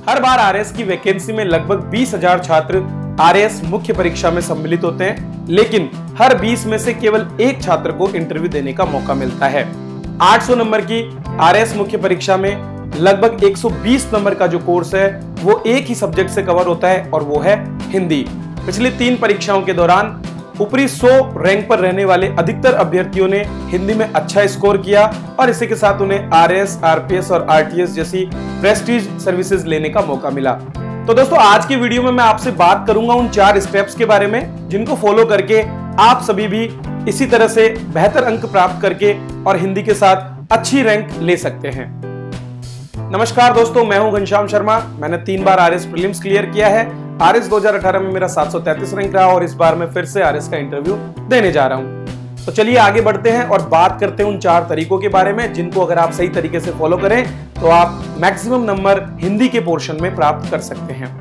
हर बार RAS की vacancy में लगभग 20,000 छात्र आरएएस मुख्य परीक्षा में सम्मिलित होते हैं, लेकिन हर 20 में से केवल एक छात्र को इंटरव्यू देने का मौका मिलता है। 800 नंबर की आरएएस मुख्य परीक्षा में लगभग 120 नंबर का जो कोर्स है वो एक ही सब्जेक्ट से कवर होता है और वो है हिंदी। पिछली 3 परीक्षाओं के दौरान ऊपरी 100 रैंक पर रहने वाले अधिकतर अभ्यर्थियों ने हिंदी में अच्छा स्कोर किया और इसी के साथ उन्हें आरएएस, आरपीएस और आरटीएस जैसी प्रेस्टीज सर्विसेज लेने का मौका मिला। तो दोस्तों, आज की वीडियो में मैं आपसे बात करूंगा उन 4 स्टेप्स के बारे में जिनको फॉलो करके आप सभी भी इसी तरह से बेहतर अंक प्राप्त करके और हिंदी के साथ अच्छी रैंक ले सकते हैं। नमस्कार दोस्तों, मैं हूं घनश्याम शर्मा। मैंने 3 बार आरएएस प्रीलिम्स क्लियर किया है। आरएएस 2018 में मेरा 733 रैंक रहा और इस बार मैं फिर से आरएएस का इंटरव्यू देने जा रहा हूं। तो चलिए आगे बढ़ते हैं और बात करते हैं उन 4 तरीकों के बारे में जिनको अगर आप सही तरीके से फॉलो करें तो आप मैक्सिमम नंबर हिंदी के पोर्शन में प्राप्त कर सकते हैं।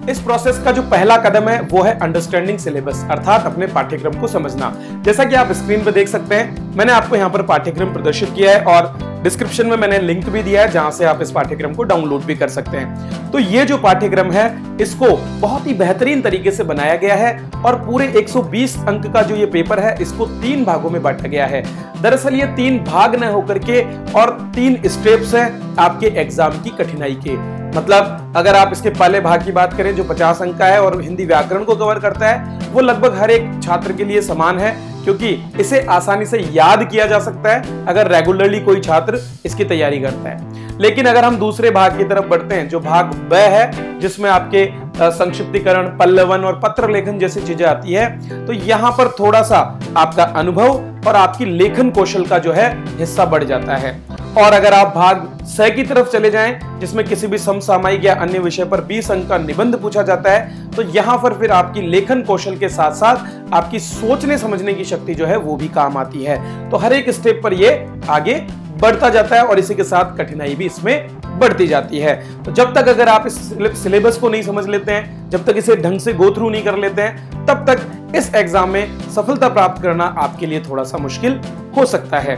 इस प्रोसेस का जो पहला कदम है वो है अंडरस्टैंडिंग सिलेबस, अर्थात अपने पाठ्यक्रम को समझना। जैसा कि आप स्क्रीन पर देख सकते हैं, मैंने आपको यहाँ पर पाठ्यक्रम प्रदर्शित किया है और डिस्क्रिप्शन में मैंने लिंक भी दिया है जहां से आप इस पाठ्यक्रम को डाउनलोड भी कर सकते हैं। तो ये जो पाठ्यक्रम है इसको बहुत ही बेहतरीन तरीके से बनाया गया है और पूरे 120 अंक का जो ये पेपर है इसको 3 भागों में बांटा गया है। दरअसल ये 3 भाग न होकर के और 3 स्टेप्स हैं आपके एग्जाम की कठिनाई के। मतलब अगर आप इसके पहले भाग की बात करें जो 50 अंक का है और हिंदी व्याकरण को कवर करता है, वो लगभग हर एक छात्र के लिए समान है क्योंकि इसे आसानी से याद किया जा सकता है अगर रेगुलरली कोई छात्र इसकी तैयारी करता है। लेकिन अगर हम दूसरे भाग की तरफ बढ़ते हैं जो भाग ब है, जिसमें आपके संक्षिप्तीकरण, पल्लवन और पत्र लेखन जैसी चीजें आती है, तो यहां पर थोड़ा सा आपका अनुभव और आपकी लेखन कौशल का जो है हिस्सा बढ़ जाता है। और अगर आप भाग स की तरफ चले जाएं जिसमें किसी भी समसामयिक या अन्य विषय पर 20 अंक का निबंध पूछा जाता है, तो यहां पर फिर आपकी लेखन कौशल के साथ साथ आपकी सोचने समझने की शक्ति जो है वो भी काम आती है। तो हर एक स्टेप पर ये आगे बढ़ता जाता है और इसी के साथ कठिनाई भी इसमें बढ़ती जाती है। तो जब तक अगर आप इस सिलेबस को नहीं समझ लेते हैं, जब तक इसे ढंग से गो थ्रू नहीं कर लेते हैं, तब तक इस एग्जाम में सफलता प्राप्त करना आपके लिए थोड़ा सा मुश्किल हो सकता है।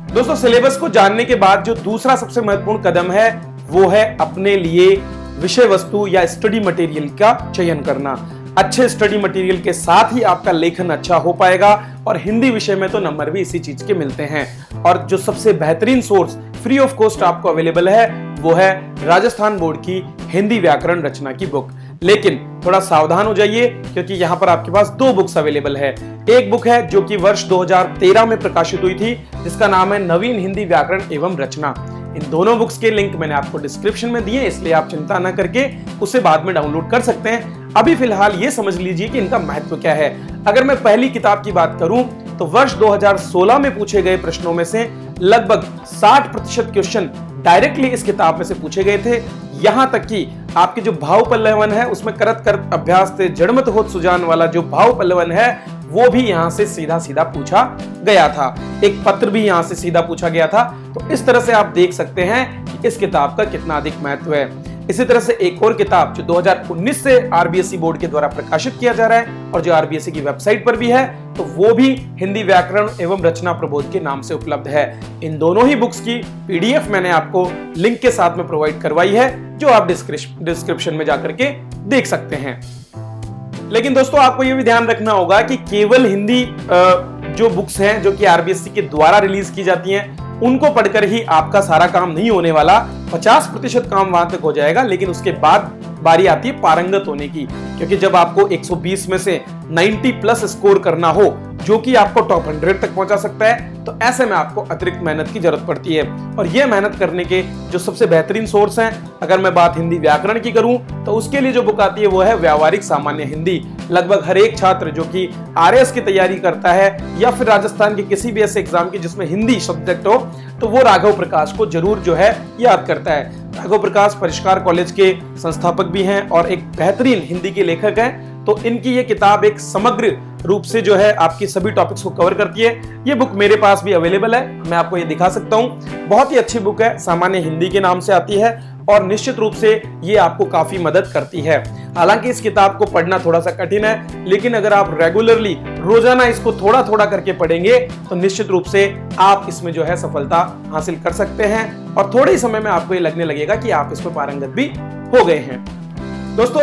दोस्तों, सिलेबस को जानने के बाद जो दूसरा सबसे महत्वपूर्ण कदम है वो है अपने लिए विषय वस्तु या स्टडी मटेरियल का चयन करना। अच्छे स्टडी मटेरियल के साथ ही आपका लेखन अच्छा हो पाएगा और हिंदी विषय में तो नंबर भी इसी चीज के मिलते हैं। और जो सबसे बेहतरीन सोर्स फ्री ऑफ कॉस्ट आपको अवेलेबल है वो है राजस्थान बोर्ड की हिंदी व्याकरण रचना की बुक। लेकिन थोड़ा सावधान हो जाइए क्योंकि यहाँ पर आपके पास 2 बुक्स अवेलेबल है। एक बुक है जो कि वर्ष 2013 में प्रकाशित हुई थी जिसका नाम है नवीन हिंदी व्याकरण एवं रचना। इन दोनों बुक्स के लिंक मैंने आपको डिस्क्रिप्शन में दिए, इसलिए आप चिंता न करके उसे बाद में डाउनलोड कर सकते हैं। अभी फिलहाल ये समझ लीजिए कि इनका महत्व क्या है। अगर मैं पहली किताब की बात करूं तो वर्ष 2016 में पूछे गए प्रश्नों में से लगभग 60% क्वेश्चन डायरेक्टली इस किताब में से पूछे गए थे। यहां तक कि आपके जो भाव पल्लवन है उसमें करत करत अभ्यास से जड़मत होत सुजान वाला जो भाव पल्लवन है वो भी यहां से सीधा सीधा पूछा गया था। एक पत्र भी यहां से सीधा पूछा गया था। तो इस तरह से आप देख सकते हैं कि इस किताब का कितना अधिक महत्व है। इसी तरह से एक और किताब जो 2019 से आरबीएसई बोर्ड के द्वारा प्रकाशित किया जा रहा है और जो आरबीएसई की वेबसाइट पर भी है, तो वो भी हिंदी व्याकरण एवं रचना प्रबोध के नाम से उपलब्ध है। इन दोनों ही बुक्स की पीडीएफ मैंने आपको लिंक के साथ में प्रोवाइड करवाई है जो आप डिस्क्रिप्शन में जाकर के देख सकते हैं। लेकिन दोस्तों, आपको यह भी ध्यान रखना होगा कि केवल हिंदी जो बुक्स हैं जो कि आरबीएसई के द्वारा रिलीज की जाती हैं उनको पढ़कर ही आपका सारा काम नहीं होने वाला। 50% काम वहां तक हो जाएगा, लेकिन उसके बाद बारी आती है पारंगत होने की, क्योंकि जब आपको 120 में से 90 प्लस स्कोर करना हो जो कि आपको टॉप 100 तक पहुंचा सकता है, तो ऐसे में आपको अतिरिक्त मेहनत की जरूरत पड़ती है। और यह मेहनत करने के जो सबसे बेहतरीन सोर्स हैं, अगर मैं बात हिंदी व्याकरण की करूं तो उसके लिए जो बुक आती है वो है व्यावहारिक सामान्य हिंदी। लगभग हर एक छात्र जो कि आरएएस की तैयारी करता है या फिर राजस्थान के किसी भी ऐसे एग्जाम की जिसमें हिंदी सब्जेक्ट हो, तो वो राघव प्रकाश को जरूर जो है याद करता है। राघव प्रकाश परिष्कार कॉलेज के संस्थापक भी हैं और एक बेहतरीन हिंदी के लेखक हैं। तो इनकी ये किताब एक समग्र रूप से जो है आपकी सभी टॉपिक्स को कवर करती है। ये बुक मेरे पास भी अवेलेबल है, मैं आपको ये दिखा सकता हूँ। बहुत ही अच्छी बुक है, सामान्य हिंदी के नाम से आती है और निश्चित रूप से ये आपको काफी मदद करती है। हालांकि इस किताब को पढ़ना थोड़ा सा कठिन है, लेकिन अगर आप रेगुलरली रोजाना इसको थोड़ा थोड़ा करके पढ़ेंगे तो निश्चित रूप से आप इसमें जो है सफलता हासिल कर सकते हैं और थोड़े ही समय में आपको ये लगने लगेगा कि आप इसमें पारंगत भी हो गए हैं। दोस्तों,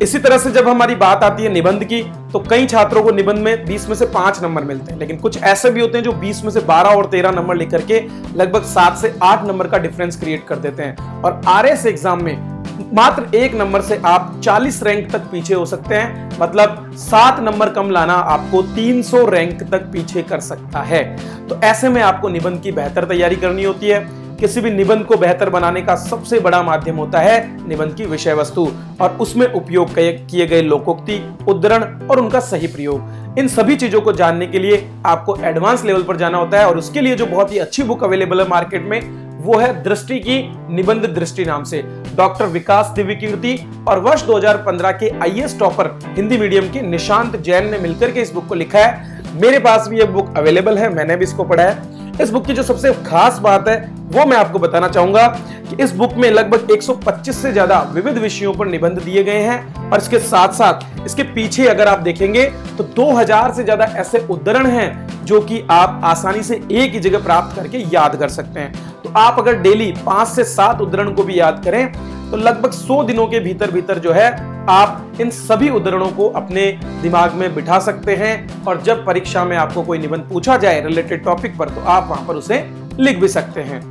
इसी तरह से जब हमारी बात आती है निबंध की, तो कई छात्रों को निबंध में 20 में से 5 नंबर मिलते हैं, लेकिन कुछ ऐसे भी होते हैं जो 20 में से 12 और 13 नंबर लेकर के लगभग 7 से 8 नंबर का डिफरेंस क्रिएट कर देते हैं। और आरएस एग्जाम में मात्र 1 नंबर से आप 40 रैंक तक पीछे हो सकते हैं, मतलब 7 नंबर कम लाना आपको 300 रैंक तक पीछे कर सकता है। तो ऐसे में आपको निबंध की बेहतर तैयारी करनी होती है। किसी भी निबंध को बेहतर बनाने का सबसे बड़ा माध्यम होता है निबंध की विषय वस्तु और उसमें उपयोग किए गए लोकोक्ति, उद्धरण और उनका सही प्रयोग। इन सभी चीजों को जानने के लिए आपको एडवांस लेवल पर जाना होता है और उसके लिए जो बहुत ही अच्छी बुक अवेलेबल है मार्केट में, वो है दृष्टि की निबंध दृष्टि नाम से डॉक्टर विकास दिव्यकीर्ति और वर्ष 2015 के आईएएस टॉपर हिंदी मीडियम के निशांत जैन ने मिलकर के इस बुक को लिखा है। मेरे पास भी ये बुक अवेलेबल है, मैंने भी इसको पढ़ा है। इस बुक की जो सबसे खास बात है वो मैं आपको बताना चाहूंगा कि इस बुक में लगभग 125 से ज्यादा विविध विषयों पर निबंध दिए गए हैं और इसके साथ साथ इसके पीछे अगर आप देखेंगे तो 2000 से ज्यादा ऐसे उद्धरण हैं जो कि आप आसानी से एक ही जगह प्राप्त करके याद कर सकते हैं। तो आप अगर डेली 5 से 7 उद्धरण को भी याद करें तो लगभग 100 दिनों के भीतर जो है आप इन सभी उद्धरणों को अपने दिमाग में बिठा सकते हैं और जब परीक्षा में आपको कोई निबंध पूछा जाए रिलेटेड टॉपिक पर तो आप वहां पर उसे लिख भी सकते हैं।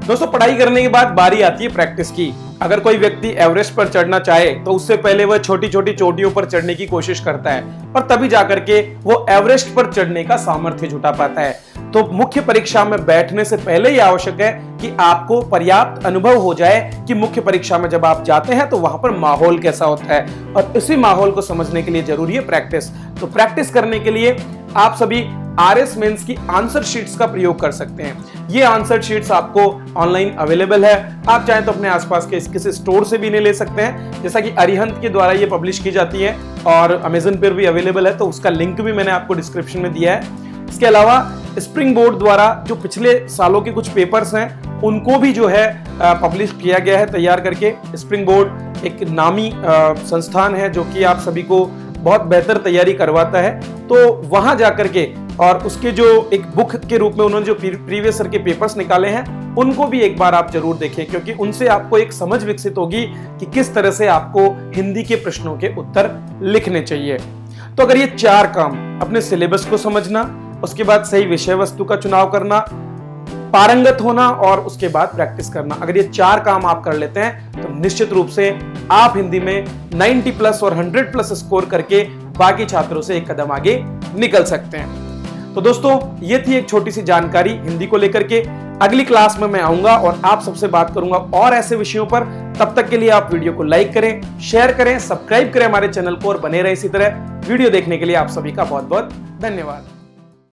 दोस्तों, पढ़ाई करने के बाद बारी आती है प्रैक्टिस की। अगर कोई व्यक्ति एवरेस्ट पर चढ़ना चाहे तो उससे पहले वह छोटी छोटी चोटियों पर चढ़ने की कोशिश करता है और तभी जाकर के वो एवरेस्ट पर चढ़ने का सामर्थ्य जुटा पाता है। तो मुख्य परीक्षा में बैठने से पहले ही आवश्यक है कि आपको पर्याप्त अनुभव हो जाए कि मुख्य परीक्षा में जब आप जाते हैं तो वहां पर माहौल कैसा होता है और इसी माहौल को समझने के लिए जरूरी है प्रैक्टिस। तो प्रैक्टिस करने के लिए आप सभी आरएस मेंस की आंसर शीट्स का प्रयोग कर सकते हैं। ये आंसर शीट्स आपको ऑनलाइन अवेलेबल है, आप चाहें तो अपने आसपास के किसी स्टोर से भी इन्हें ले सकते हैं, जैसा कि अरिहंत के द्वारा ये पब्लिश की जाती है और अमेजन पर भी अवेलेबल है, तो उसका लिंक भी मैंने आपको डिस्क्रिप्शन में दिया है। इसके अलावा स्प्रिंग बोर्ड द्वारा जो पिछले सालों के कुछ पेपर्स हैं उनको भी जो है पब्लिश किया गया है तैयार करके। स्प्रिंग बोर्ड एक नामी संस्थान है जो कि आप सभी को बहुत बेहतर तैयारी करवाता है, तो वहां जाकर के और उसके जो एक बुक के रूप में उन्होंने जो प्रीवियस ईयर के पेपर्स निकाले हैं उनको भी एक बार आप जरूर देखें, क्योंकि उनसे आपको एक समझ विकसित होगी कि किस तरह से आपको हिंदी के प्रश्नों के उत्तर लिखने चाहिए। तो अगर ये 4 काम, अपने सिलेबस को समझना, उसके बाद सही विषय वस्तु का चुनाव करना, पारंगत होना और उसके बाद प्रैक्टिस करना, अगर ये 4 काम आप कर लेते हैं तो निश्चित रूप से आप हिंदी में 90 प्लस और 100 प्लस स्कोर करके बाकी छात्रों से एक कदम आगे निकल सकते हैं। तो दोस्तों, ये थी एक छोटी सी जानकारी हिंदी को लेकर के। अगली क्लास में मैं आऊंगा और आप सबसे बात करूंगा और ऐसे विषयों पर। तब तक के लिए आप वीडियो को लाइक करें, शेयर करें, सब्सक्राइब करें हमारे चैनल को और बने रहे इसी तरह। वीडियो देखने के लिए आप सभी का बहुत बहुत धन्यवाद।